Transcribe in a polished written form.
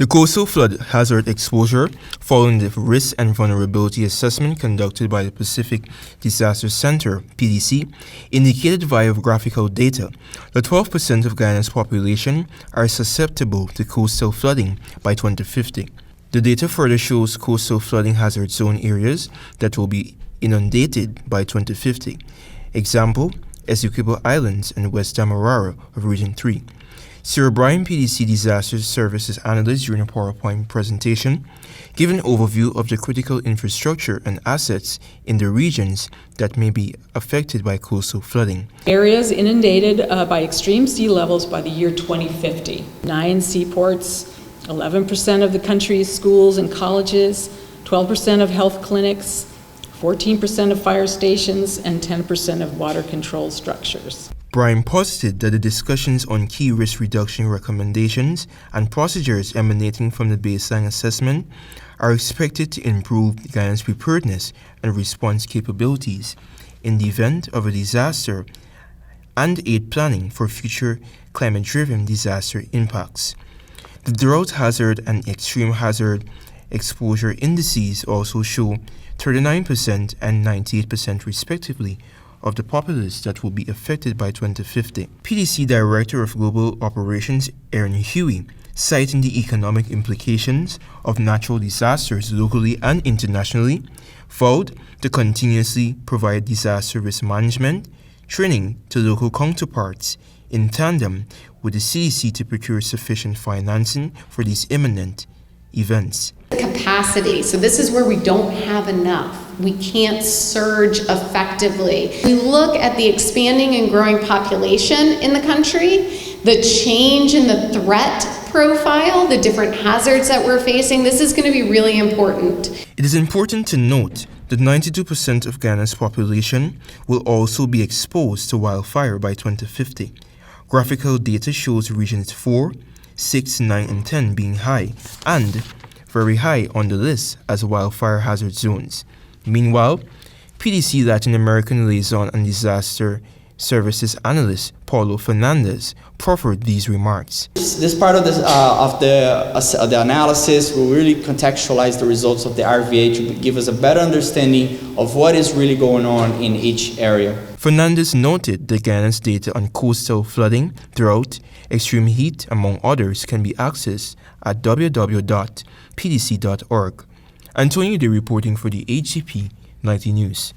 The Coastal Flood Hazard Exposure, following the Risk and Vulnerability Assessment conducted by the Pacific Disaster Center, PDC, indicated via graphical data that 12% of Guyana's population are susceptible to coastal flooding by 2050. The data further shows coastal flooding hazard zone areas that will be inundated by 2050. Example, Essequibo Islands and West Demerara of Region 3. Sir Brian PDC Disaster Services Analyst during a PowerPoint presentation gave an overview of the critical infrastructure and assets in the regions that may be affected by coastal flooding. Areas inundated by extreme sea levels by the year 2050. 9 seaports, 11% of the country's schools and colleges, 12% of health clinics, 14% of fire stations, and 10% of water control structures. Brian posited that the discussions on key risk reduction recommendations and procedures emanating from the baseline assessment are expected to improve Guyana's preparedness and response capabilities in the event of a disaster and aid planning for future climate-driven disaster impacts. The drought hazard and extreme hazard exposure indices also show 39% and 98% respectively of the populace that will be affected by 2050. PDC Director of Global Operations Aaron Huey, citing the economic implications of natural disasters locally and internationally, vowed to continuously provide disaster risk management training to local counterparts in tandem with the CDC to procure sufficient financing for these imminent events. Capacity. So this is where we don't have enough. We can't surge effectively. We look at the expanding and growing population in the country, the change in the threat profile, the different hazards that we're facing. This is going to be really important. It is important to note that 92% of Guyana's population will also be exposed to wildfire by 2050. Graphical data shows regions 4, 6, 9, and 10 being high and very high on the list as wildfire hazard zones. Meanwhile, PDC Latin American Liaison and Disaster Services Analyst Paulo Fernandez proffered these remarks. This part of the analysis will really contextualize the results of the RVA to give us a better understanding of what is really going on in each area. Fernandez noted that Guyana's data on coastal flooding, drought, extreme heat, among others, can be accessed at www.pdc.org. Antonio Dey reporting for the HCP 90 News.